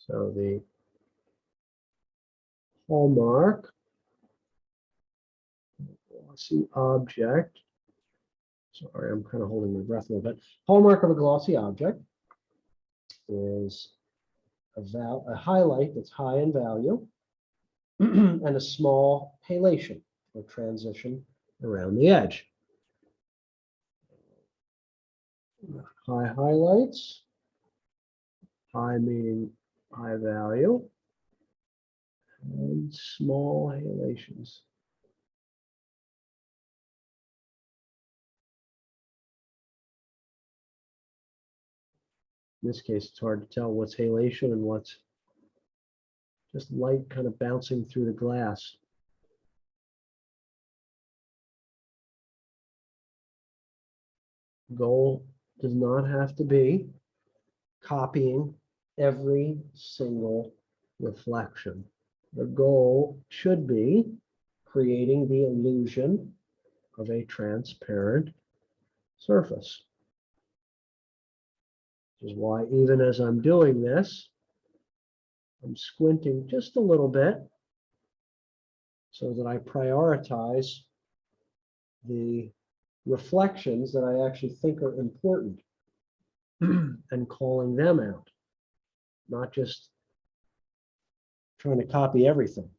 So the hallmark glossy object. Sorry, I'm kind of holding my breath a little bit. Hallmark of a glossy object is a highlight that's high in value and a small halation or transition around the edge. High highlights, high meaning high value, and small halations. In this case, it's hard to tell what's halation and what's just light kind of bouncing through the glass. Goal does not have to be copying every single reflection. The goal should be creating the illusion of a transparent surface. Which is why even as I'm doing this, I'm squinting just a little bit so that I prioritize the reflections that I actually think are important and calling them out, not just trying to copy everything.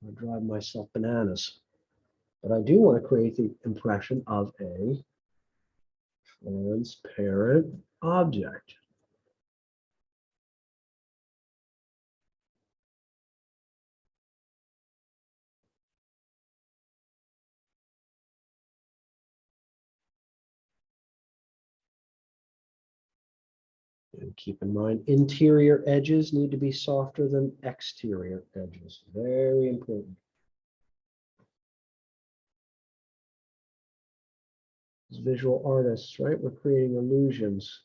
I drive myself bananas. But I do want to create the impression of a transparent object. And keep in mind, interior edges need to be softer than exterior edges. Very important. As visual artists, right? We're creating illusions.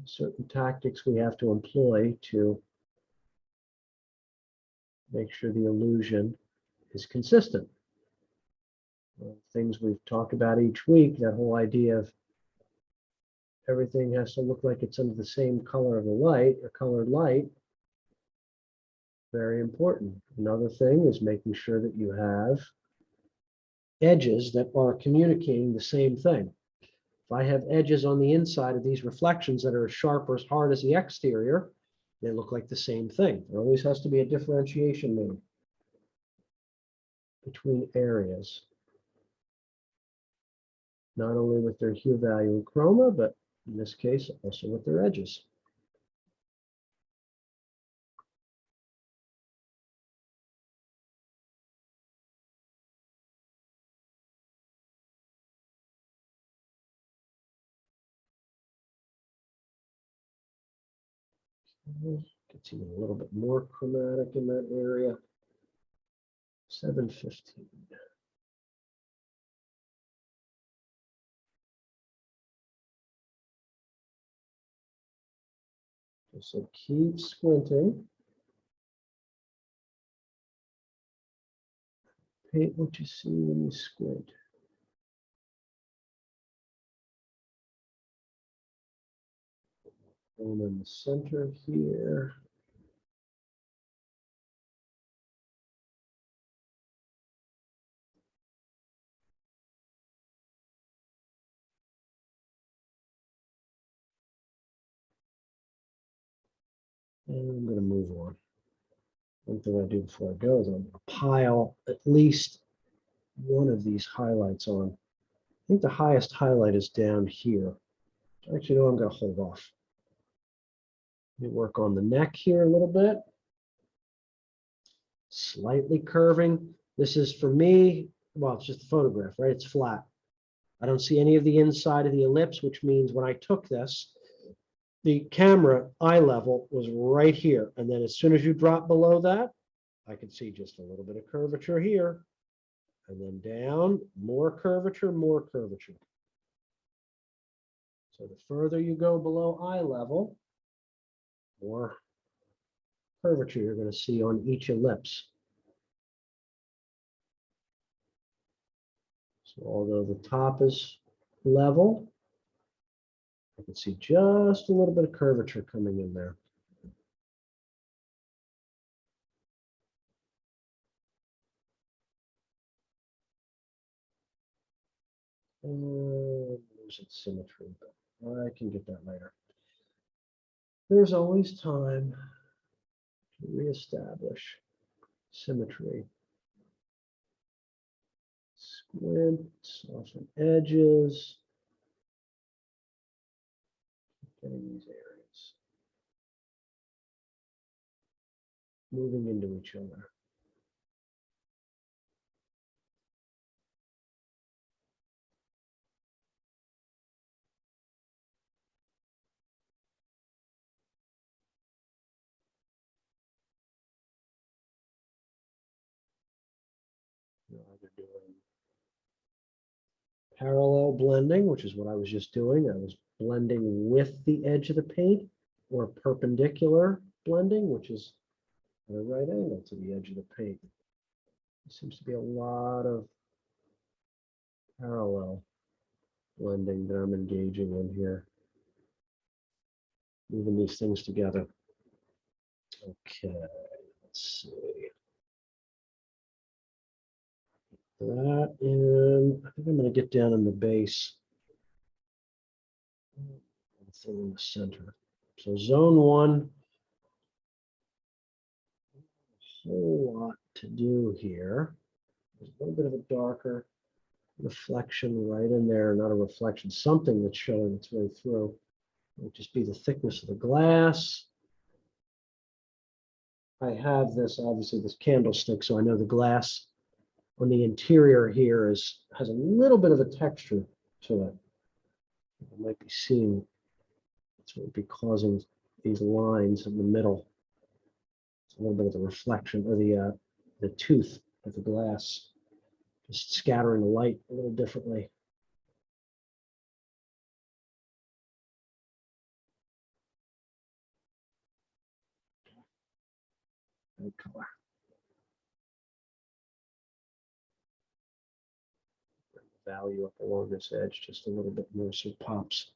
Certain tactics we have to employ to make sure the illusion is consistent. Things we've talked about each week, that whole idea of everything has to look like it's under the same color of the light or colored light. Very important. Another thing is making sure that you have edges that are communicating the same thing. If I have edges on the inside of these reflections that are as sharp or as hard as the exterior, they look like the same thing. There always has to be a differentiation made between areas, not only with their hue, value, and chroma, but in this case, also with their edges. Gets even a little bit more chromatic in that area. 715. So keep squinting. Paint what you see when you squint. And in the center here. And I'm going to move on. One thing I do before I go is I'm going to pile at least one of these highlights on. I think the highest highlight is down here. Actually, no, I'm going to hold off. Let me work on the neck here a little bit. Slightly curving. This is for me, well, it's just a photograph, right? It's flat. I don't see any of the inside of the ellipse, which means when I took this, the camera eye level was right here. And then as soon as you drop below that, I can see just a little bit of curvature here. And then down, more curvature, more curvature. So the further you go below eye level, more curvature you're going to see on each ellipse. So So although the top is level, I can see just a little bit of curvature coming in there. There's its symmetry, but I can get that later. There's always time to reestablish symmetry. Squint, soften edges, getting these areas moving into each other. You're either doing parallel blending, which is what I was just doing. I was blending with the edge of the paint, or perpendicular blending, which is at a right angle to the edge of the paint. There seems to be a lot of parallel blending that I'm engaging in here, moving these things together. Okay, let's see. That, and I think I'm going to get down in the base. Thing in the center. So zone 1, a whole lot to do here. There's a little bit of a darker reflection right in there, not a reflection, something that's showing its way through. It would just be the thickness of the glass. I have this, obviously, this candlestick, so I know the glass on the interior here has a little bit of a texture to it. I might be seeing that's what would be causing these lines in the middle. It's a little bit of the reflection, or the tooth of the glass, just scattering the light a little differently. Red color. Bring the value up along this edge just a little bit more so it pops.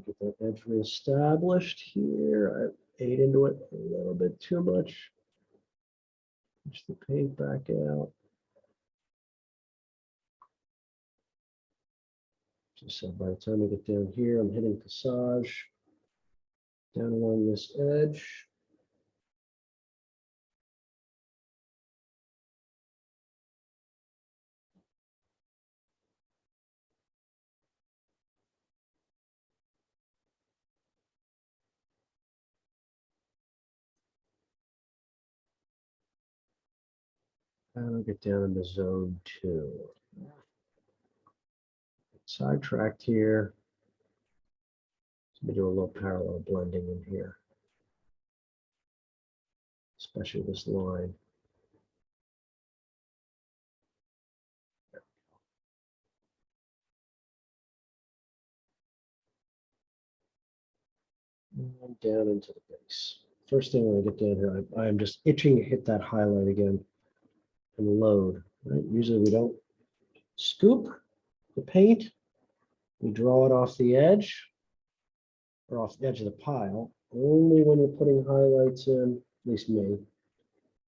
Get that edge reestablished here. I ate into it a little bit too much. Push the paint back out. So by the time I get down here, I'm hitting passage down along this edge. And I'll get down into zone 2. Sidetracked here. Let me do a little parallel blending in here, especially this line. And down into the base. First thing when I get down here, I am just itching to hit that highlight again and load. Right? Usually we don't scoop the paint. We draw it off the edge, or off the edge of the pile. Only when you're putting highlights in, at least me,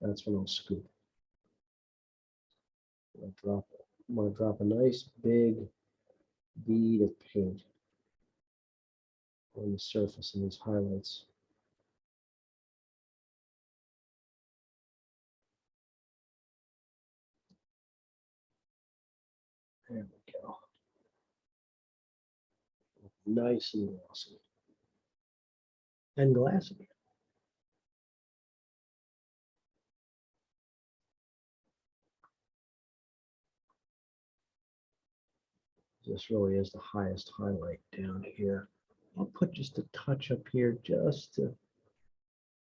that's when I'll scoop. I'm going to drop a nice big bead of paint on the surface in these highlights. There we go. Nice and glossy. And glassy. This really is the highest highlight down here. I'll put just a touch up here just to